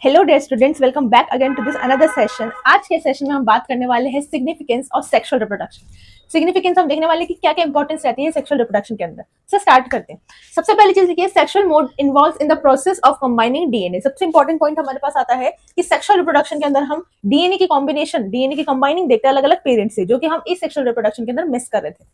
Hello dear students, welcome back again to this another session. आज के session में हम बात करने वाले हैं significance of sexual reproduction. Significance हम देखने वाले कि क्या क्या इंपॉर्टेंस रहती है सेक्सुअल रिप्रोडक्शन के अंदर। सो स्टार्ट करते हैं। सबसे पहली चीज देखिए, sexual mode involves in the process of combining DNA. सबसे इंपॉर्टेंट पॉइंट हमारे पास आता है कि सेक्सुअल रिप्रोडक्शन के अंदर हम डीएनए की कॉम्बिनेशन, डीएनए की कंबाइनिंग देखते हैं अलग अलग पेरेंट्स से, जो कि हम इस सेक्सुअल रिप्रोडक्शन के अंदर मिस कर रहे थे।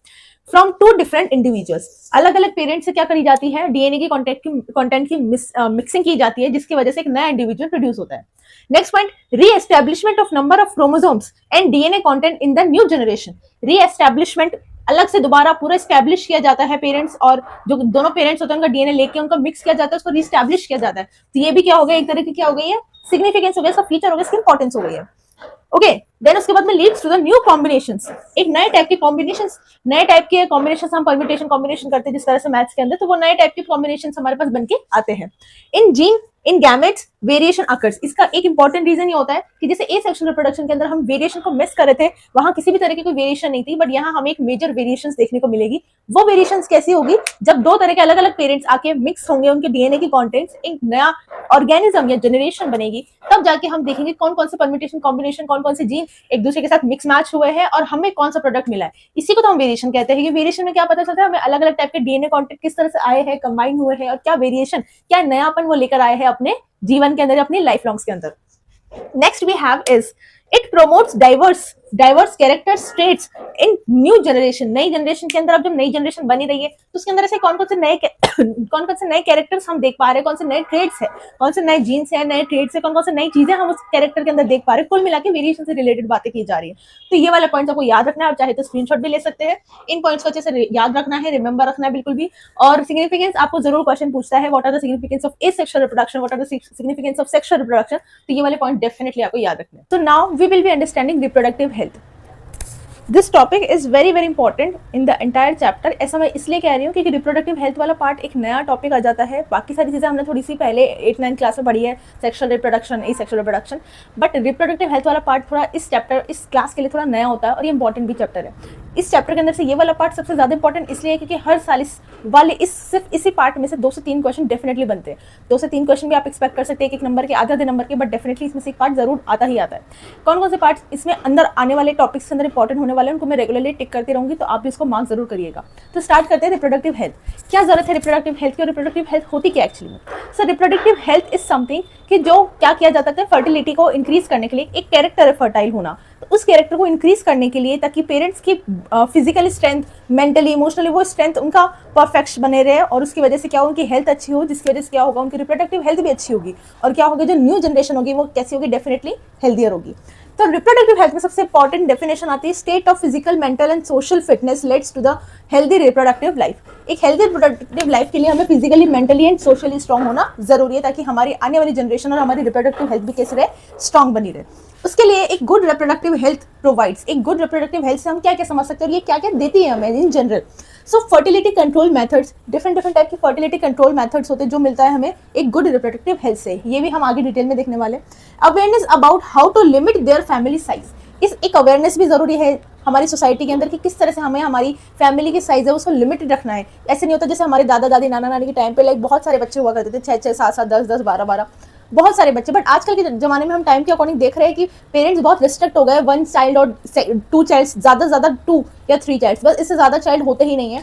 फ्रॉम टू डिफरेंट इंडिविजुअल्स, अलग अलग पेरेंट्स से क्या करी जाती है, डीएनए की कंटेंट की मिक्सिंग की जाती है, जिसकी वजह से एक नया इंडिविजुअल प्रोड्यूस होता है। Next point, reestablishment of number of chromosomes and DNA content in the new generation. Reestablishment, अलग से दोबारा पूरा स्टैब्लिश किया जाता है पेरेंट्स, और जो दोनों पेरेंट्स होते हैं उनका डीएनए लेके उनका मिक्स किया जाता है, उसको रीस्टैब्लिश किया जाता है। तो ये भी क्या हो गया, एक तरह की क्या हो गई है, सिग्निफिकेंस हो गया, इसका फीचर हो गया, इसकी इंपॉर्टेंस हो गई है। ओके, देन उसके बाद में leads to the new combinations. एक नए टाइप के कॉम्बिनेशंस, नए टाइप के कॉम्बिनेशंस हम परम्यूटेशन कॉम्बिनेशन करते हैं जिस तरह से मैथ्स के अंदर, तो वो नए टाइप के कॉम्बिनेशंस हमारे पास बनके आते हैं। इन जीन, इन गैमेट्स वेरिएशन अकर्स। इसका एक इंपॉर्टेंट रीजन ये होता है कि जैसे ए सेक्सुअल रिप्रोडक्शन के अंदर हम वेरिएशन को मिस कर रहे थे, वहां किसी भी तरह की कोई वेरिएशन नहीं थी, बट यहाँ हमें एक मेजर वेरिएशन देखने को मिलेगी। वो वेरिएशन कैसी होगी, जब दो तरह के अलग अलग पेरेंट्स आके मिक्स होंगे, उनके डीएनए की कॉन्टेंट्स, एक नया ऑर्गेनिज्म या जनरेशन बनेगी, तब जाके हम देखेंगे कौन कौन से परम्यूटेशन कॉम्बिनेशन, कौन कौन से जीन एक दूसरे के साथ मिक्स मैच हुए हैं और हमें कौन सा प्रोडक्ट मिला है। इसी को तो हम वेरिएशन कहते हैं। कि वेरिएशन में क्या पता चलता है हमें, अलग अलग टाइप के डीएनए कॉन्टेंट किस तरह से आए हैं, कंबाइन हुए हैं, और क्या वेरिएशन, क्या नयापन वो लेकर आए हैं अपने जीवन के अंदर, अपनी लाइफ लॉन्ग्स के अंदर। Next we have is it promotes diverse character traits in new generation. नई जनरेशन के अंदर, अब जब नई जनरेशन बनी रही है तो उसके अंदर ऐसे कौन कौन से नए कैरेक्टर्स हम देख पा रहे हैं, कौन से नए ट्रेट्स है, कौन से नए जीन्स है, नए ट्रेट्स है, कौन कौन से नई चीजें हम उस कैरेक्टर के अंदर देख पा रहे हैं। कुल मिला के वेरिएशन से रिलेटेड बातें की जा रही है। तो ये वाला पॉइंट आपको याद रखना है, आप चाहे तो स्क्रीनशॉट भी ले सकते हैं। इन पॉइंट्स को अच्छे से याद रखना है, रिमेंबर रखना है बिल्कुल भी। और सिग्निफिकेंस आपको जरूर क्वेश्चन पूछता है, what are the significance of asexual reproduction, what are the significance of sexual reproduction. तो ये वाले पॉइंट डेफिनेटली आपको याद रखना है। तो now we will be understanding reproductive health. This topic is very very important in the entire chapter. ऐसा मैं इसलिए कह रही हूँ क्योंकि रिप्रोडक्टिव हेल्थ वाला पार्ट एक नया टॉपिक आ जाता है। बाकी सारी चीज़ें हमने थोड़ी सी पहले 8-9 क्लास में पढ़ी है, sexual reproduction, asexual reproduction, but reproductive health वाला पार्ट थोड़ा इस चैप्टर, इस क्लास के लिए थोड़ा नया होता है, और ये इंपॉर्टेंट भी चैप्टर है। इस चैप्टर के अंदर से ये वाला पार्ट सबसे ज्यादा इंपॉर्टेंट इसलिए है क्योंकि हर साल सिर्फ इसी पार्ट में से 2 से 3 क्वेश्चन डेफिनेटली बनते हैं। 2 से 3 क्वेश्चन भी आप एक्सपेक्ट कर सकते हैं, एक नंबर के, आधे नंबर के, बट डेफिनेटली इसमें से एक पार्ट जरूर आता ही आता है। कौन कौन से पार्ट इसमें अंदर आने वाले टॉपिक्स के अंदर इंपॉर्टेंट होने वाले हैं, उनको मैं रेगुलरली टिक करती रहूंगी, तो आप भी इसको मार्क जरूर करिएगा। तो स्टार्ट करते हैं रिप्रोडक्टिव हेल्थ। क्या जरूरत है रिप्रोडक्टिव हेल्थ की, और रिप्रोडक्टिव हेल्थ होती क्या एक्चुअली में। सो रिप्रोडक्टिव हेल्थ इज समथिंग कि जो क्या किया जाता है फर्टिलिटी को इंक्रीज करने के लिए। एक कैरेक्टर है फर्टाइल होना, तो उस कैरेक्टर को इंक्रीज करने के लिए, ताकि पेरेंट्स की फिजिकल स्ट्रेंथ, मेंटली, इमोशनली वो स्ट्रेंथ उनका परफेक्ट बने रहे, और उसकी वजह से क्या हो, उनकी हेल्थ अच्छी हो, जिसकी वजह से क्या होगा, उनकी रिप्रोडक्टिव हेल्थ भी अच्छी होगी, और क्या होगी, जो न्यू जनरेशन होगी वो कैसी होगी, डेफिनेटली हेल्दियर होगी। तो रिप्रोडक्टिव हेल्थ में सबसे इंपॉर्टेंट डेफिनेशन आती है, state of physical, mental and social fitness leads to the healthy reproductive life. एक हेल्दी रिप्रोडक्टिव लाइफ के लिए हमें physically, mentally and socially strong होना जरूरी है, ताकि हमारी आने वाली जनरेशन और हमारी रिप्रोडक्टिव हेल्थ भी कैसे रहे, स्ट्रॉन्ग बनी रहे। उसके लिए एक गुड रिप्रोडक्टिव हेल्थ प्रोवाइड्स। एक गुड रिप्रोडक्टिव हेल्थ से हम क्या क्या समझ सकते हैं, और ये क्या क्या देती है हमें in general. So fertility control methods, different type की फर्टिलिटी कंट्रोल मेथड्स होते हैं जो मिलता है हमें एक गुड रिप्रोडक्टिव हेल्थ से। ये भी हम आगे डिटेल में देखने वाले। Awareness about how to limit their family size. इस एक अवेयरनेस भी जरूरी है हमारी सोसाइटी के अंदर कि किस तरह से हमें हमारी फैमिली की साइज है उसको लिमिटेड रखना है। ऐसे नहीं होता जैसे हमारे दादा दादी, नाना नानी के टाइम पे लाइक बहुत सारे बच्चे हुआ करते थे, 6-6, 7-7, 10-10, 12-12, बहुत सारे बच्चे। बट आजकल के जमाने में हम टाइम के अकॉर्डिंग देख रहे हैं कि पेरेंट्स बहुत रिस्ट्रिक्ट हो गए, 1 चाइल्ड और 2 चाइल्ड, ज्यादा से ज्यादा 2 या 3 चाइल्ड, बस इससे ज्यादा चाइल्ड होते ही नहीं है।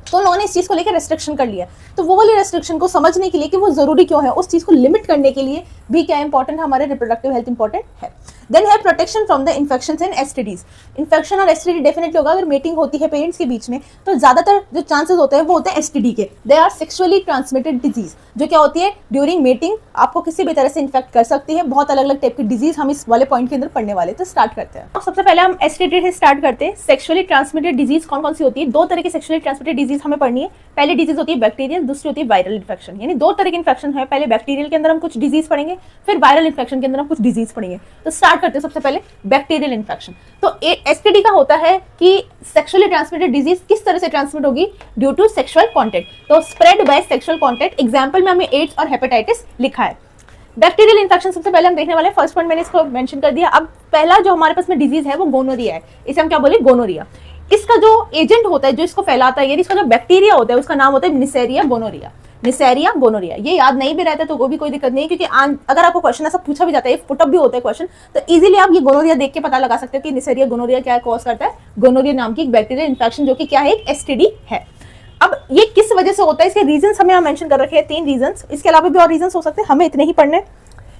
तो उन लोगों ने इस चीज को लेकर रेस्ट्रिक्शन कर लिया। तो वो वाली रेस्ट्रिक्शन को समझने के लिए कि वो जरूरी क्यों है, उस चीज को लिमिट करने के लिए भी क्या इंपॉर्टेंट, हमारे रिप्रोडक्टिव हेल्थ इंपॉर्टेंट है। देन है protection from the infections and STDs. Infection और एसटीडी डेफिनेटली होगा अगर मीटिंग होती है पेरेंट्स के बीच में, तो ज्यादातर जो चांसेस होते हैं वो होते हैं एसटीडी के। They are sexually transmitted disease, जो क्या होती है ड्यूरिंग मीटिंग आपको किसी भी तरह से इन्फेक्ट कर सकती है। बहुत अलग अलग टाइप की डिजीज हम इस वाले पॉइंट के अंदर पढ़ने वाले। तो स्टार्ट करते हैं। अब सबसे पहले हम एसटीडी से स्टार्ट करते हैं। सेक्सुअली ट्रांसमिटेड डिजीज कौन कौन सी होती है, 2 तरह की सेक्सुअली ट्रांसमिटेड डिजीज हमें पढ़नी है। पहली डिजीज होती है बैक्टीरियल, दूसरी होती है वायरल इन्फेक्शन। यानी 2 तरह के इन्फेक्शन है, पहले बैक्टीरियल के अंदर हम कुछ डिजीज पढ़ेंगे, फिर वायरल इन्फेक्शन के अंदर हम कुछ डिजीज पढ़ेंगे। तो स्टार्ट करते हैं सबसे पहले बैक्टीरियल इन्फेक्शन। तो एसटीडी का होता है कि सेक्सुअली ट्रांसमिटेड डिजीज किस तरह से ट्रांसमिट होगी, ड्यू टू सेक्सुअल कॉन्टैक्ट। तो spread by sexual contact. Example में हमें एड्स और हेपेटाइटिस लिखा है। बैक्टीरियल इन्फेक्शन सबसे पहले हम देखने वाले, फर्स्ट पॉइंट मैंने इसको मेंशन कर दिया। अब पहला जो हमारे पास में डिजीज है वो गोनोरिया है। इसे हम क्या बोले, गोनोरिया। इसका जो एजेंट होता है जो इसको फैलाता है, यानी इसका जो बैक्टीरिया होता है उसका नाम होता है निसेरिया गोनोरिया। Neisseria, gonorrhoea. ये याद नहीं भी रहता तो वो भी कोई दिक्कत नहीं, क्योंकि अगर आपको क्वेश्चन ऐसा पूछा भी जाता है, पुटअप भी होता है क्वेश्चन, तो इजीली आप ये गोनोरिया देख के पता लगा सकते हो कि निसेरिया गोनोरिया क्या कॉज करता है। गोनोरिया नाम की एक बैक्टीरियल इन्फेक्शन जो कि क्या है, एक एसटीडी है। अब ये किस वजह से होता है, इसके रीजंस हमें मेंशन कर रखे हैं, 3 रीजंस। इसके अलावा भी और रीजंस हो सकते हैं, हमें इतने ही पढ़ने।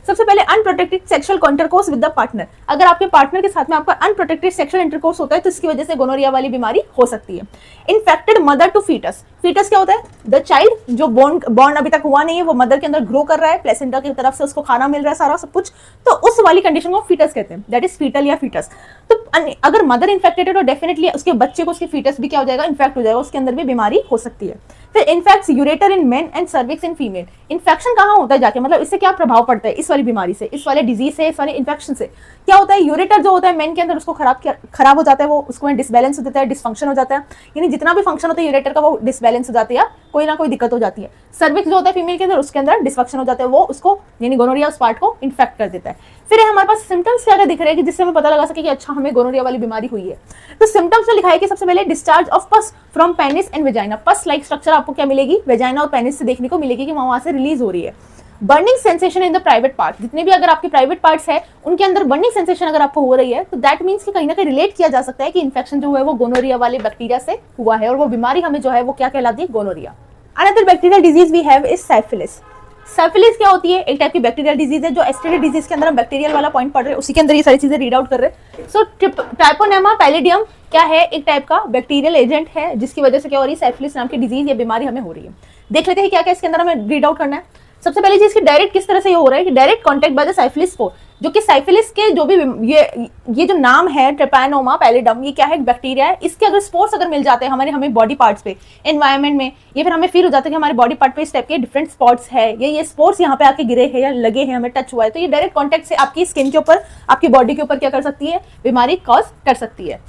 सबसे पहले unprotected sexual intercourse with the partner. अगर आपके पार्टनर के साथ में आपका अनप्रोटेक्टेड सेक्सुअल इंटरकोर्स होता है तो इसकी वजह से गोनोरिया वाली बीमारी हो सकती है। Infected mother to foetus. Foetus क्या होता है, द चाइल्ड जो बॉर्न अभी तक हुआ नहीं है, वो मदर के अंदर ग्रो कर रहा है, प्लेसेंटा की तरफ से उसको खाना मिल रहा है सारा सब कुछ, तो उस वाली कंडीशन को फीटस कहते हैं, दैट इज फीटल या फीटस। तो अगर मदर इन्फेक्टेड है तो डेफिनेटली उसके बच्चे को, उसके फीटस भी क्या हो जाएगा, इन्फेक्ट हो जाएगा, उसके अंदर भी बीमारी हो सकती है। फिर infects ureter in main and cervix in female. Infection कहाँ होता है जाके, मतलब इससे क्या प्रभाव पड़ता है, इस वाली बीमारी से, इस वाले डिजीज से, इस वाले इन्फेक्शन से क्या होता है, यूरेटर जो होता है मेन के अंदर उसको खराब हो जाता है, वो उसको डिसबैलेंस हो जाता है, डिसफंक्शन हो जाता है, यानी जितना भी फंक्शन होता है यूरेटर का वो डिसबैलेंस हो जाती है, कोई ना कोई दिक्कत हो जाती है। सर्विक्स जो होता है फीमेल के अंदर, उसके अंदर डिसफंक्शन हो जाता है, वो उसको यानी गोनोरिया उस पार्ट को इन्फेक्ट कर देता है। फिर हमारे पास सिम्टम्स क्या दिख रहे हैं कि जिससे हमें पता लगा सके कि अच्छा हमें गोनोरिया वाली बीमारी हुई है। तो सिम्टम्स में लिखा है कि सबसे पहले डिस्चार्ज ऑफ पस फ्रॉम पेनिस एंड वेजाइना। पस लाइक स्ट्रक्चर आपको क्या मिलेगी, वेजाइना और पेनिस से देखने को मिलेगी कि वहां से रिलीज हो रही है। Burning sensation in the private part, जितने भी अगर आपके प्राइवेट पार्ट्स है उनके अंदर बर्निंग सेंसेशन अगर आपको हो रही है तो दैट मीन्स कि कहीं ना कहीं रिलेट किया जा सकता है कि इन्फेक्शन जो है वो गोनोरिया वाले बैक्टीरिया से हुआ है, और वो बीमारी हमें जो है वो क्या कहलाती है, gonorrhoea. Another bacterial disease we have is syphilis. Syphilis क्या होती है, एक टाइप की बैक्टीरियल डिजीज है, जो एसटीडी डिजीज के अंदर हम बैक्टीरियल वाला पॉइंट पढ़ रहे हैं उसी के अंदर ये सारी चीजें रीड आउट कर रहे हैं। सो ट्राइपोनेमा पैलिडियम क्या है, एक टाइप का बैक्टीरियल एजेंट है जिसकी वजह से क्या हो रही है, साइफिलिस नाम की डिजीज या बीमारी हमें हो रही है। देख लेते हैं क्या क्या इसके अंदर हमें रीड आउट करना है। सबसे पहले चीज की डायरेक्ट किस तरह से ये हो रहा है कि direct contact by the syphilis spore, जो कि साइफिलिस के जो भी ये जो नाम है ट्रेपैनोमा पैलिडम, ये क्या है, बैक्टीरिया है। इसके अगर स्पोर्स अगर मिल जाते हैं हमें बॉडी पार्ट्स पे, एनवायरनमेंट में, ये फिर हमें फील हो जाता है कि हमारे बॉडी पार्ट पे इस टाइप के डिफरेंट स्पॉट्स है, ये स्पोर्स यहाँ पे आके गिरे हैं या लगे हैं, हमें टच हुआ है, तो ये डायरेक्ट कॉन्टेक्ट से आपकी स्किन के ऊपर, आपकी बॉडी के ऊपर क्या कर सकती है, बीमारी कॉज कर सकती है।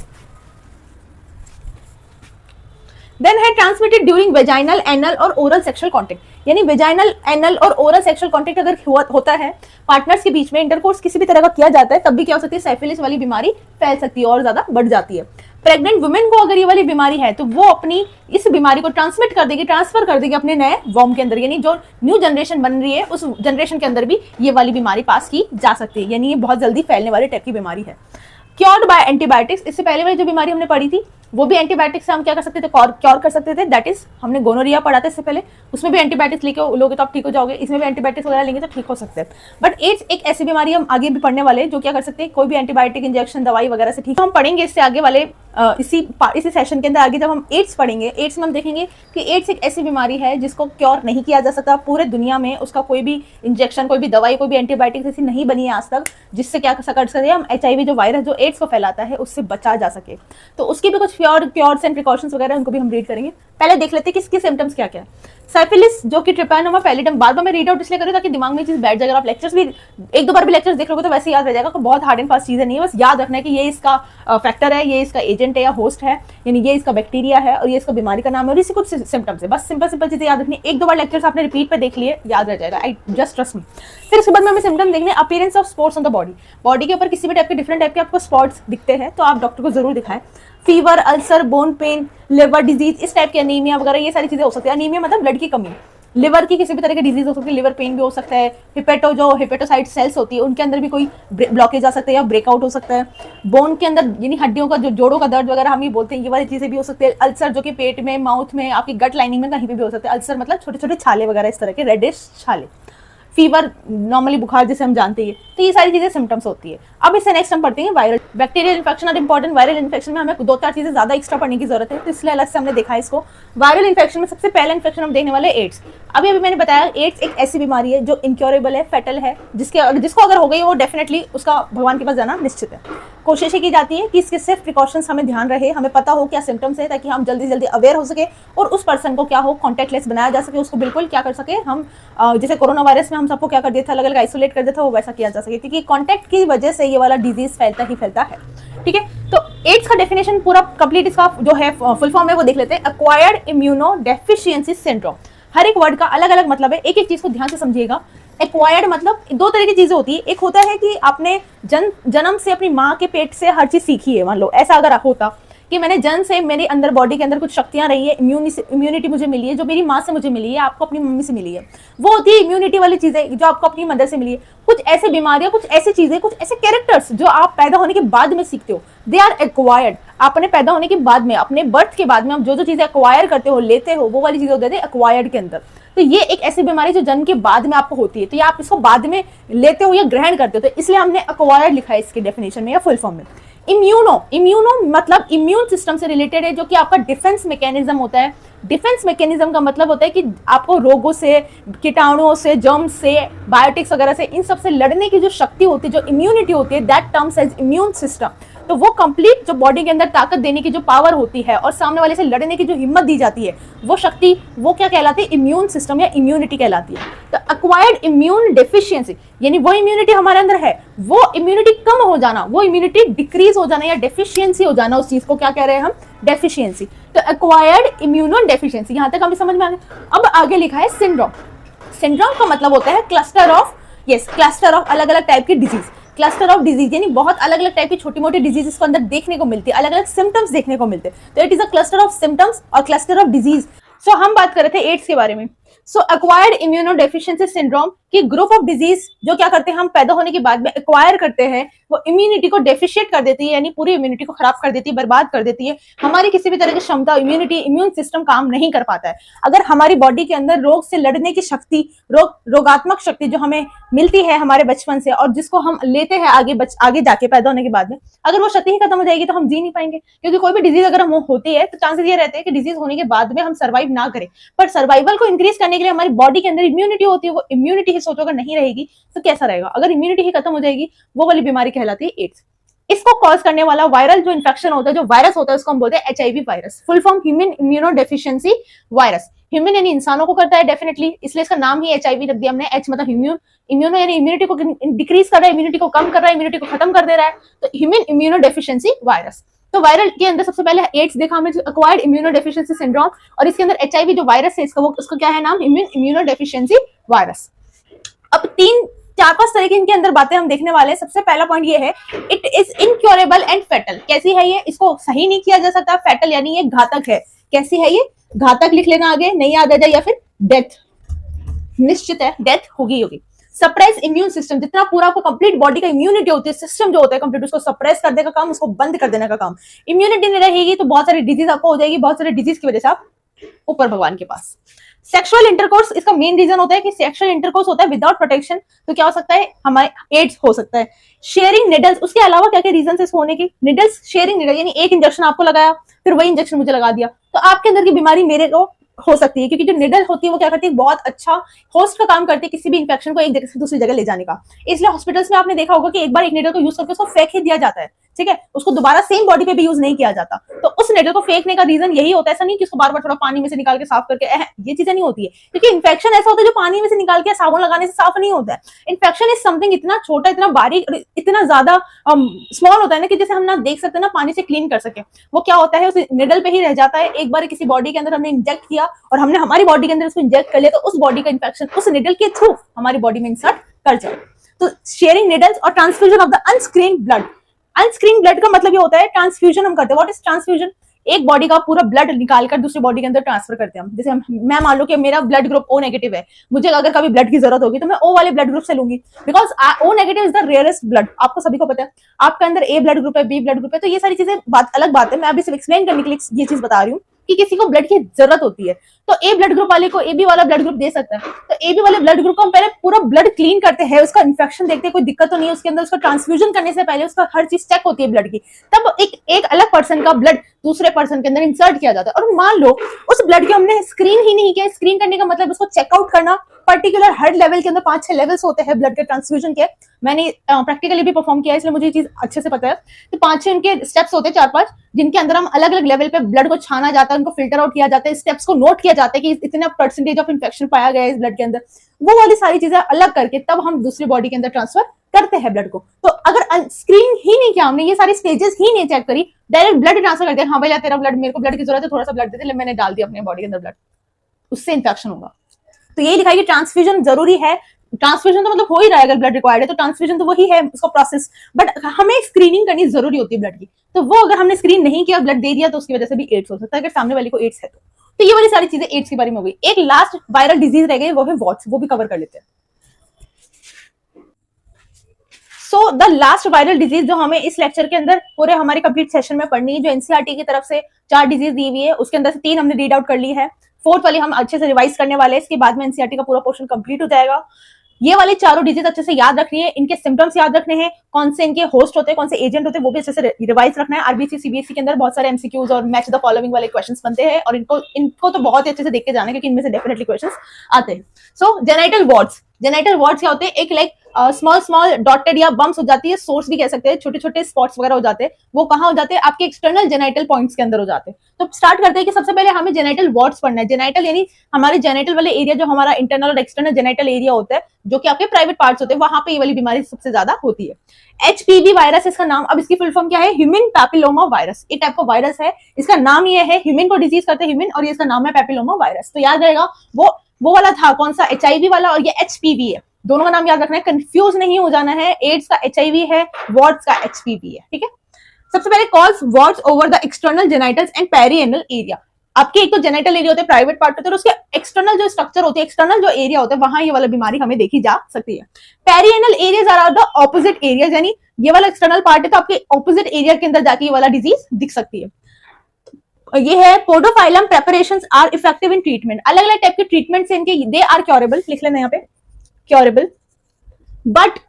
देन है ट्रांसमिटेड ड्यूरिंग वेजाइनल, एनल और ओरल सेक्सुअल कॉन्टेक्ट, यानी वेजाइनल, एनल और ओरल सेक्सुअल कॉन्टेक्ट अगर होता है पार्टनर्स के बीच में, इंटरकोर्स किसी भी तरह का किया जाता है, तब भी क्या हो सकती है, साइफिलिस वाली बीमारी फैल सकती है और ज्यादा बढ़ जाती है। प्रेग्नेंट वुमेन को अगर ये वाली बीमारी है तो वो अपनी इस बीमारी को ट्रांसमिट कर देगी, ट्रांसफर कर देगी अपने नए वॉर्म के अंदर, यानी जो न्यू जनरेशन बन रही है उस जनरेशन के अंदर भी ये वाली बीमारी पास की जा सकती है, यानी ये बहुत जल्दी फैलने वाली टाइप की बीमारी है। क्योर्ड बाय एंटीबायोटिक्स, इससे पहले वाली जो बीमारी हमने पढ़ी थी वो भी एंटीबायोटिक्स से हम क्या कर सकते थे, क्योर कर सकते थे, दैट इज हमने गोनोरिया पढ़ा था इससे पहले, उसमें भी एंटीबायोटिक्स लेके लोगे तो आप ठीक हो जाओगे, इसमें भी एंटीबायोटिक्स वगैरह लेंगे तो ठीक हो सकते हैं। बट एड्स एक ऐसी बीमारी हम आगे भी पढ़ने वाले जो क्या कर सकते हैं, कोई भी एंटीबायोटिक इंजेक्शन दवाई वगैरह से ठीक, हम पढ़ेंगे इससे आगे वाले इसी सेशन के अंदर। आगे जब हम एड्स पढ़ेंगे, एड्स में हम देखेंगे कि एड्स एक ऐसी बीमारी है जिसको क्योर नहीं किया जा सकता पूरे दुनिया में, उसका कोई भी इंजेक्शन, कोई भी दवाई, कोई भी एंटीबायोटिक ऐसी नहीं बनी है आज तक जिससे क्या कर सकते हैं हम HIV जो वायरस जो एड्स को फैलाता है उससे बचा जा सके। तो उसकी भी कुछ क्योर्स एंड प्रिकॉशंस वगैरह उनको भी हम रीड करेंगे। पहले देख लेते हैं कि इसके सिम्टम्स क्या क्या है। साइफिलिस जो कि ट्रिपैनोमा पैलिडम, बार बार मैं रीड आउट इसलिए करूँ ताकि दिमाग में चीज बैठ जाए, अगर आप लेक्चर्स भी एक दो बार भी लेक्चर्स देख लोगे तो वैसे याद रह जाएगा, बहुत हार्ड एंड फास्ट चीजें नहीं है, बस याद रखना है कि ये इसका फैक्टर है, ये इसका एजेंट है या होस्ट है, यानी ये इसका बैक्टीरिया है और ये इसका बीमारी का नाम है और इसी कुछ सिम्टम्स है, बस सिंपल चीजें याद रखनी। एक दो बार लेक्चर्स आपने रिपीट पे देख लिए, याद रह जाएगा, आई जस्ट ट्रस्ट मी। फिर उसके बाद में हमें सिम्टम देखने, appearance of spots on the body के ऊपर किसी भी टाइप के डिफरेंट टाइप के आपको स्पॉट्स दिखते हैं तो आप डॉक्टर को जरूर दिखाएं। Fever, ulcer, bone pen, liver disease, इस टाइप के अनीमिया वगैरह ये सारी चीजें हो सकती है। अनीमिया मतलब ब्लड की कमी, लिवर की किसी भी तरह की डिजीज हो सकती है, लिवर पेन भी हो सकता है, हिपेटोसाइट सेल्स होती है उनके अंदर भी कोई ब्लॉकेज आ सकता है या ब्रेकआउट हो सकता है। बोन के अंदर यानी हड्डियों का जो जोड़ों का दर्द वगैरह हम ये बोलते हैं, ये वाली चीजें भी हो सकती है। अल्सर जो कि पेट में, माउथ में, आपकी गट लाइनिंग में कहीं पे भी हो सकते हैं। अल्सर मतलब छोटे छोटे छाले वगैरह इस तरह के रेडिश छाले। फीवर नॉर्मली बुखार जिसे हम जानते हैं, तो ये सारी चीजें सिम्टम्स होती है। अब इससे नेक्स्ट हम पढ़ते हैं वायरल बैक्टीरियल इन्फेक्शन और इंपॉर्टेंट वायरल इन्फेक्शन में हमें दो चार चीजें ज्यादा एक्स्ट्रा पढ़ने की जरूरत है, तो इसलिए अलग से हमने देखा है इसको। वायरल इन्फेक्शन में सबसे पहला इन्फेक्शन हम देखने वाले एड्स। अभी मैंने बताया एड्स एक ऐसी बीमारी है जो इनक्योरेबल है, फेटल है, जिसको अगर हो गई वो डेफिनेटली उसका भगवान के पास जाना निश्चित है। कोशिश की जाती है कि इसके सिर्फ प्रिकॉशंस हमें ध्यान रहे, हमें पता हो क्या सिम्टम्स है, ताकि हम जल्दी जल्दी अवेयर हो सके और उस पर्सन को क्या हो कॉन्टैक्ट लेस बनाया जा सके, उसको बिल्कुल क्या कर सके हम, जैसे कोरोना वायरस में हम सबको क्या कर दिया था, अलग अलग आइसोलेट कर दिया था, वो वैसा किया जा सके, क्योंकि कॉन्टैक्ट की वजह से ये वाला डिजीज फैलता ही फैलता है। ठीक है, तो एड्स का डेफिनेशन पूरा कंप्लीट इसका जो है फुल फॉर्म है वो देख लेते हैं। Acquired immunodeficiency syndrome. हर एक वर्ड का अलग अलग मतलब है, एक एक चीज को ध्यान से समझिएगा। एक्वायर्ड मतलब दो तरह की चीजें होती है, एक होता है कि आपने जन्म से अपनी माँ के पेट से हर चीज सीखी है, मान लो ऐसा अगर होता, कि मैंने जन्म से मेरे अंदर बॉडी के अंदर कुछ शक्तियां रही है, इम्यूनिटी मुझे मिली है, जो मेरी माँ से मुझे मिली है, आपको अपनी मम्मी से मिली है, वो होती है इम्यूनिटी वाली चीजें जो आपको अपनी मदर से मिली है। कुछ ऐसी बीमारियां, कुछ ऐसी चीजें, कुछ ऐसे कैरेक्टर्स जो आप पैदा होने के बाद में सीखते हो, दे आर एक्वायर्ड। आपने पैदा होने के बाद में, अपने बर्थ के बाद में आप जो जो चीजें एक्वायर करते हो, लेते हो, वो वाली चीजें होती है एक्वायर्ड के अंदर। तो ये एक ऐसी बीमारी जो जन्म के बाद में आपको होती है, तो ये आप इसको बाद में लेते हो या ग्रहण करते हो, तो इसलिए हमने एक्वायर्ड लिखा है इसके डेफिनेशन में या फुल फॉर्म में। इम्यूनो मतलब इम्यून सिस्टम से रिलेटेड है, जो कि आपका डिफेंस मैकेनिज्म होता है। डिफेंस मैकेनिज्म का मतलब होता है कि आपको रोगों से, कीटाणुओं से, जर्म्स से, बायोटिक्स वगैरह से, इन सब से लड़ने की जो शक्ति होती है, जो इम्यूनिटी होती है, that terms as immune system. तो वो कंप्लीट जो बॉडी के अंदर ताकत देने की जो पावर होती है और सामने वाले से लड़ने की जो हिम्मत दी जाती है, वो शक्ति, वो क्या कहलाती है? इम्यून सिस्टम या इम्यूनिटी कहलाती है। तो एक्वायर्ड इम्यून डेफिशिएंसी यानी वो इम्यूनिटी हमारे अंदर है, वो इम्यूनिटी कम हो जाना, वो इम्यूनिटी डिक्रीज हो जाना या डेफिशिएंसी हो जाना, उस चीज को क्या कह रहे हैं हम? डेफिशिएंसी। तो एक्वायर्ड इम्यूनो डेफिशिएंसी, यहां तक हमें समझ में आ गया। अब आगे लिखा है सिंड्रोम। सिंड्रोम का मतलब होता है क्लस्टर ऑफ क्लस्टर ऑफ अलग अलग टाइप की डिजीज। क्लस्टर ऑफ डिजीज यानी बहुत अलग अलग टाइप की छोटी मोटी डिजीज इसको अंदर देखने को मिलती है, अलग अलग सिम्टम्स देखने को मिलते हैं। तो it is a cluster of symptoms और क्लस्टर ऑफ डिजीज। सो हम बात कर रहे थे एड्स के बारे में। सो एक्वायर्ड इम्यूनो डेफिशिएंसी सिंड्रोम की ग्रुप ऑफ डिजीज जो क्या करते हैं, हम पैदा होने के बाद में एक्वायर करते हैं, वो इम्यूनिटी को डेफिशिएट कर देती है, यानी पूरी इम्यूनिटी को खराब कर देती है, बर्बाद कर देती है। हमारी किसी भी तरह की क्षमता, इम्यून सिस्टम काम नहीं कर पाता है। अगर हमारी बॉडी के अंदर रोग से लड़ने की शक्ति, रोगात्मक शक्ति जो हमें मिलती है हमारे बचपन से और जिसको हम लेते हैं आगे जाके पैदा होने के बाद में, अगर वो शक्ति ही खत्म हो जाएगी तो हम जी नहीं पाएंगे। क्योंकि कोई भी डिजीज अगर हम होती है तो चांसेस ये रहते हैं कि डिजीज होने के बाद में हम सर्वाइव ना करें। पर सर्वाइवल को इंक्रीज करने के लिए हमारी बॉडी के अंदर इम्यूनिटी होती है, वो इम्यूनिटी ही सोचो अगर नहीं रहेगी तो कैसा रहेगा? अगर इम्यूनिटी ही खत्म हो जाएगी, वो वाली बीमारी कहलाती है एड्स। इसको कॉज करने वाला वायरल जो इन्फेक्शन होता है, जो वायरस होता है, उसको हम बोलते हैं HIV virus. Full form human immuno deficiency virus. Human यानी इंसानों को करता है डेफिनेटली, इसलिए इसका नाम ही एचआईवी रख दिया हमने। एच मतलब इम्यूनो यानी इम्यूनिटी को डिक्रीज कर रहा है, इम्यूनिटी को कम कर रहा है, इम्यूनिटी को खत्म कर दे रहा है। तो ह्यूमन इम्यूनो डेफिशिएंसी वायरस। तो वायरल के अंदर सबसे पहले एड्स देखा हमने, एक्वायर्ड इम्यूनो डेफिशिएंसी सिंड्रोम, और इसके अंदर एचआईवी जो वायरस है इसका, वो उसका क्या है नाम? Human immuno deficiency virus. अब 4-5 तरह की इनके अंदर बातें हम देखने वाले हैं। सबसे पहला पॉइंट ये है, it is incurable and fatal. कैसी है ये? इसको सही नहीं किया जा सकता। फैटल यानी ये घातक है। कैसी है ये? घातक लिख लेना आगे, नहीं याद आ जाए, या फिर डेथ, निश्चित है डेथ होगी। सप्रेस इम्यून सिस्टम, जितना पूरा आपको कंप्लीट बॉडी का इम्यूनिटी होती है, सिस्टम जो होता है कंप्लीट, उसको सप्रेस कर देने का काम, उसको बंद कर देने का काम। इम्यूनिटी नहीं रहेगी तो बहुत सारी डिजीज आपको हो जाएगी, बहुत सारी डिजीज की वजह से आप ऊपर भगवान के पास। सेक्सुअल इंटरकोर्स, इसका मेन रीजन होता है कि सेक्सुअल इंटरकोर्स होता है विदाउट प्रोटेक्शन, तो क्या हो सकता है? हमारे एड्स हो सकता है। शेयरिंग निडल्स, उसके अलावा क्या क्या रीजन है इसको होने की? निडल्स, शेयरिंग निडल यानी एक इंजेक्शन आपको लगाया, फिर वही इंजेक्शन मुझे लगा दिया, तो आपके अंदर की बीमारी मेरे को हो सकती है। क्योंकि जो निडल होती है वो क्या करती है? बहुत अच्छा होस्ट का काम करती है किसी भी इंफेक्शन को एक जगह से दूसरी जगह ले जाने का। इसलिए हॉस्पिटल्स में आपने देखा होगा कि एक बार एक निडल को यूज करके उसको फेंक ही दिया जाता है, ठीक है, उसको दोबारा सेम बॉडी पे भी यूज नहीं किया जाता। तो उस निडल को फेंकने का रीजन यही होता है। ऐसा नहीं कि उसको बार बार थोड़ा पानी में से निकाल के साफ करके, ये चीजें नहीं होती है। क्योंकि इन्फेक्शन ऐसा होता है जो पानी में से निकाल के साबुन लगाने से साफ नहीं होता है। इन्फेक्शन इज समथिंग इतना छोटा, इतना बारीक, इतना ज्यादा स्मॉल होता है ना कि जैसे हम ना देख सकते ना पानी से क्लीन कर सके। वो क्या होता है? उस निडल पे ही रह जाता है। एक बार किसी बॉडी के अंदर हमने इंजेक्ट किया और हमने हमारी बॉडी के अंदर उसको इंजेक्ट कर लिया, तो उस बॉडी का इन्फेक्शन उस निडल के थ्रू हमारी बॉडी में इंसर्ट कर जाए। तो शेयरिंग निडल्स और transfusion of the unscreened blood. Unscreen blood का मतलब ये होता है ट्रांसफ्यूजन हम करते हैं। What is transfusion? एक बॉडी का पूरा ब्लड निकालकर दूसरी बॉडी के अंदर ट्रांसफर करते हैं हम। जैसे मैं मान लो कि मेरा ब्लड ग्रुप ओ नेगेटिव है, मुझे अगर कभी ब्लड की जरूरत होगी तो मैं ओ वाले ब्लड ग्रुप से लूंगी, because O negative is the rarest blood. आपको सभी को पता है आपके अंदर ए ब्लड ग्रुप है, बी ब्लड ग्रुप है, तो ये सारी चीजें अलग बात है। मैं अभी सिर्फ एक्सप्लेन करने के लिए ये चीज बता रही हूँ कि किसी को ब्लड की जरूरत होती है तो ए ब्लड ग्रुप वाले को ए बी वाला ब्लड ग्रुप दे सकता है। तो ए बी वाले ब्लड ग्रुप को हम पहले पूरा ब्लड क्लीन करते हैं, उसका इन्फेक्शन देखते हैं कोई दिक्कत तो नहीं है उसके अंदर। उसका ट्रांसफ्यूजन करने से पहले उसका हर चीज चेक होती है ब्लड की, तब एक अलग पर्सन का ब्लड दूसरे पर्सन के अंदर इंसर्ट किया जाता है। और मान लो उस ब्लड की हमने स्क्रीन ही नहीं किया। स्क्रीन करने का मतलब उसको चेकआउट करना। पर्टिकुलर हर लेवल के अंदर 5-6 लेवल्स होते हैं ब्लड के ट्रांसफ्यूजन के। मैंने प्रैक्टिकली भी परफॉर्म किया है इसलिए मुझे ये चीज अच्छे से पता है। तो 5-6 उनके स्टेप्स होते हैं, 4-5, जिनके अंदर हम अलग अलग लेवल पे ब्लड को छाना जाता है, उनको फिल्टर आउट किया जाता है, स्टेप्स को नोट किया जाता है कि इतना परसेंटेज ऑफ इन्फेक्शन पाया गया है इस ब्लड के अंदर। वो वाली सारी चीजें अलग करके तब हम दूसरी बॉडी के अंदर ट्रांसफर करते हैं ब्लड को। तो अगर स्क्रीन ही नहीं किया हमने, ये सारी स्टेजेस ही नहीं चेक करी, डायरेक्ट ब्लड ट्रांसफर करते हैं, हाँ भैया तेरा ब्लड, मेरे को ब्लड की जरूरत है, थोड़ा सा ब्लड दे दे, मैंने डाल दिया अपने बॉडी के अंदर ब्लड, उससे इन्फेक्शन होगा। तो यही लिखा है कि ट्रांसफ्यूजन जरूरी है ट्रांसफ्यूजन तो मतलब हो ही रहा है, अगर ब्लड रिक्वायर्ड है तो ट्रांसफ्यूजन तो वही है उसका प्रोसेस, बट हमें स्क्रीनिंग करनी जरूरी होती है ब्लड की। तो वो अगर हमने स्क्रीन नहीं किया, ब्लड दे दिया, तो उसकी वजह से भी एड्स हो सकता है, अगर सामने वाले को एड्स है तो ये वाली सारी चीजें एड्स के बारे में हो गई। एक लास्ट वायरल डिजीज रह गई, वो है वॉट्स, वो भी कवर कर लेते हैं। So the last viral disease जो हमें इस लेक्चर के अंदर पूरे हमारे कंप्लीट सेशन में पढ़नी है, जो एनसीईआरटी की तरफ से 4 डिजीज दी हुई है, उसके अंदर से 3 हमने रीड आउट कर ली है, 4th वाली हम अच्छे से रिवाइज करने वाले हैं, इसके बाद में एनसीईआरटी का पूरा पोर्शन कंप्लीट हो जाएगा। ये वाले चारों डिजीज अच्छे से याद रखनी है, इनके सिम्टम्स याद रखने हैं, कौन से इनके होस्ट होते हैं, कौन से एजेंट होते हैं, वो भी अच्छे से रिवाइज रखना है। आरबीसी सीबीएसई के अंदर बहुत सारे एमसीक्यूज और मैच द फॉलोइंग वाले क्वेश्चंस बनते हैं, और इनको तो बहुत ही अच्छे से देख के जाना है, क्योंकि इनमें से डेफिनेटली क्वेश्चंस आते हैं। सो जेनाइटल वॉर्ड्स, जेनाइटल वॉर्ड्स क्या होते हैं? एक लाइक स्मॉल डॉटेड या बम्स हो जाती है, सोर्स भी कह सकते हैं, छोटे छोटे स्पॉट्स वगैरह हो जाते हैं, वो कहाँ हो जाते हैं? आपके एक्सटर्नल जेनाइटल पॉइंट्स के अंदर हो जाते हैं। तो स्टार्ट करते हैं कि सबसे पहले हमें जेनाइटल वॉर्ड्स पढ़ना है। जेनाइटल यानी हमारे जेनाइटल वाले एरिया, जो हमारा इंटरनल और एक्सटर्नल जेनाइटल एरिया होता है, जो कि आपके प्राइवेट पार्ट्स होते हैं, वहां पे ये वाली बीमारी सबसे ज्यादा होती है। एचपीवी वायरस इसका नाम। अब इसकी फुल फॉर्म क्या है? Human papilloma virus. एक टाइप का वायरस है, इसका नाम ये है, ह्यूमन को डिजीज करते हैं ह्यूमन, और ये इसका नाम है पैपिलोमा वायरस। तो याद रहेगा वो वाला था कौन सा? एचआईवी वाला, और ये एचपीवी है। दोनों का नाम याद रखना है, कंफ्यूज नहीं हो जाना है। एड्स का एचआईवी है, वॉर्ड्स का एचपीवी है, ठीक है। सबसे पहले cause wards over the external genitals and perianal area. आपके एक तो जेनाइटल एरिया होते हैं, प्राइवेट पार्ट होते हैं, और उसके एक्सटर्नल जो स्ट्रक्चर होते हैं, एक्सटर्नल जो एरिया होता है, वहां ये वाला बीमारी हमें देखी जा सकती है। Perianal areas are the opposite areas, यानी ये वाला एक्सटर्नल पार्ट है तो आपके ऑपोजिट एरिया के अंदर जाके ये वाला डिजीज दिख सकती है। ये है podophyllum preparations are effective in treatment. अलग अलग टाइप के ट्रीटमेंट से इनके दे आर क्योरेबल, लिख लेना यहाँ पे, curable, but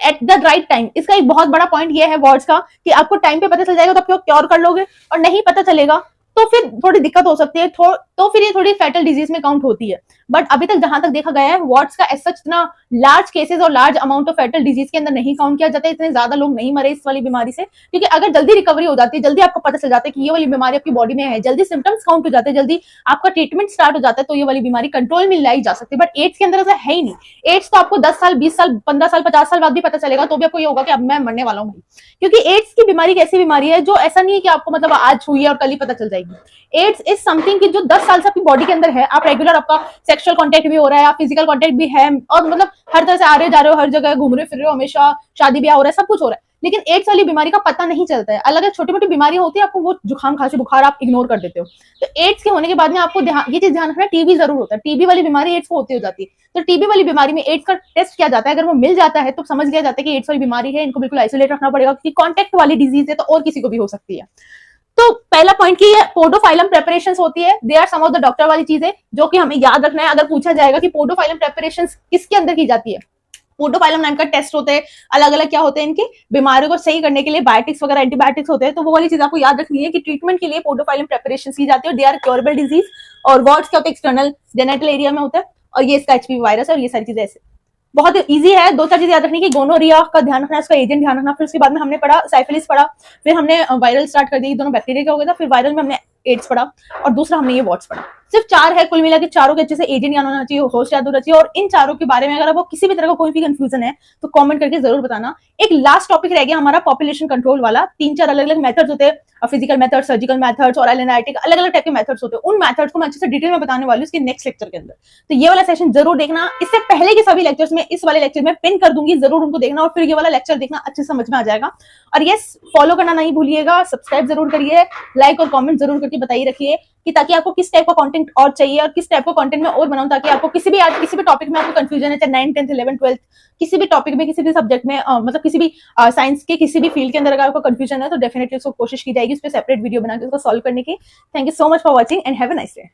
at the right time. इसका एक बहुत बड़ा पॉइंट ये है वॉर्ड्स का, कि आपको टाइम पे पता चल जाएगा तो आप क्योर कर लोगे, और नहीं पता चलेगा तो फिर थोड़ी दिक्कत हो सकती है, तो फिर ये थोड़ी फैटल डिजीज में काउंट होती है। बट अभी तक जहां तक देखा गया है, वॉर्ड्स का एज सच इतना लार्ज केसेस और large amount of fatal disease के अंदर नहीं काउंट किया जाता है। इतने ज्यादा लोग नहीं मरे इस वाली बीमारी से, क्योंकि अगर जल्दी रिकवरी हो जाती है, जल्दी आपको पता चल जाता है कि ये वाली बीमारी आपकी बॉडी में है, जल्दी सिम्टम्स काउंट हो जाते हैं, जल्दी आपका ट्रीटमेंट स्टार्ट हो जाता है, तो ये वाली बीमारी कंट्रोल में लाई जा सकती है। बट एड्स के अंदर ऐसा है ही नहीं। एड्स तो आपको 10 साल 20 साल 15 साल 50 साल बाद भी पता चलेगा, तो भी आपको ये होगा कि अब मैं मरने वाला हूँ, क्योंकि एड्स की बीमारी एक ऐसी बीमारी है जो ऐसा नहीं है कि आपको मतलब आज हुई है और कल ही पता चल जाएगी। एड्स इज समथिंग कि जो 10 साल से आपकी बॉडी के अंदर है, आप रेगुलर, आपका सेक्सुअल कांटेक्ट भी हो रहा है, आप फिजिकल कांटेक्ट भी है, और मतलब हर तरह से आ रहे जा रहे हो, हर जगह घूम रहे फिर रहे हो, हमेशा शादी ब्याह हो रहा है, सब कुछ हो रहा है, लेकिन एड्स वाली बीमारी का पता नहीं चलता है। अलग अलग छोटी मोटी बीमारियां होती है, आपको वो जुकाम खांसी बुखार आप इग्नोर कर देते हो। तो एड्स के होने के बाद में आपको ये चीज ध्यान रखना, टीबी जरूर होता है। टीबी वाली बीमारी एड्स को होती हो जाती है, तो टीबी वाली बीमारी में एड्स का टेस्ट किया जाता है। अगर वो मिल जाता है तो समझ लिया जाता है कि एड्स वाली बीमारी है, इनको बिल्कुल आइसोलेट रखना पड़ेगा, क्योंकि कॉन्टेक्ट वाली डिजीज है, तो और किसी को भी हो सकती है। तो पहला पॉइंट की पोडोफाइलम प्रेपरेशंस होती है, they are some of the doctor वाली चीजें जो कि हमें याद रखना है। अगर पूछा जाएगा कि पोडोफाइलम प्रेपरेशंस किसके अंदर की जाती है, पोडोफाइलम नाम का टेस्ट होते हैं, अलग अलग क्या होते हैं, इनकी बीमारियों को सही करने के लिए बायोटिक्स वगैरह एंटीबायोटिक्स होते हैं। तो वो वाली चीज आपको याद रखनी है कि ट्रीटमेंट के लिए पोडोफाइलम प्रेपरेशंस की जाती है, और दे आर क्योरेबल डिजीज। और वॉर्ड्स क्या होते हैं? एक्सटर्नल जेनेटल एरिया में होता है, और ये इसका एचपीवी वायरस है, और ये सारी चीजें ऐसे बहुत इजी है। 2-4 चीजें याद रखनी कि गोनोरिया का ध्यान रखना है, उसका एजेंट ध्यान रखना। फिर उसके बाद में हमने पढ़ा सिफिलिस पढ़ा, फिर हमने वायरल स्टार्ट कर दी, दोनों बैक्टीरिया का हो गया था, फिर वायरल में हमने एड्स पढ़ा, और दूसरा हमने ये वॉट्स पढ़ा। सिर्फ 4 है, कुल मिला के चारों के अच्छे से एजेंट याद होना चाहिए, होस्ट याद होना चाहिए। और इन चारों के बारे में अगर आपको किसी भी तरह का कोई भी कंफ्यूजन है तो कमेंट करके जरूर बताना। एक लास्ट टॉपिक रह गया हमारा पॉपुलेशन कंट्रोल वाला। 3-4 अलग अलग मेथड्स होते हैं, फिजिकल मेथड्स, सर्जिकल मेथड्स और एनालिटिक, अलग अलग टाइप के मेथड्स होते हैं। उन मेथड्स को मैं अच्छे से डिटेल में बताने वाली हूँ इसके नेक्स्ट लेक्चर के अंदर, तो ये वाला सेशन जरूर देखना। इससे पहले के सभी लेक्चर्स में इस वाले लेक्चर में पिन कर दूंगी, जरूर उनको देखना, और फिर ये वाला लेक्चर देखना, अच्छे समझ में आ जाएगा। और यस, फॉलो करना नहीं भूलिएगा, सब्सक्राइब जरूर करिए, लाइक और कमेंट जरूर करके बताइए रखिए कि ताकि आपको किस टाइप का कंटेंट और चाहिए, और किस टाइप का कंटेंट में और बनाऊं, ताकि आपको किसी भी टॉपिक में आपको कंफ्यूजन है, चाहे 9th 10th 11th 12th किसी भी टॉपिक में, किसी भी सब्जेक्ट में, मतलब किसी भी साइंस के किसी भी फील्ड के अंदर अगर आपको कंफ्यूजन है तो डेफिनेटली उसको कोशिश की जाएगी उस पर सेपरेट वीडियो बना के उसको सॉल्व करने की। Thank you so much for watching and have a nice day.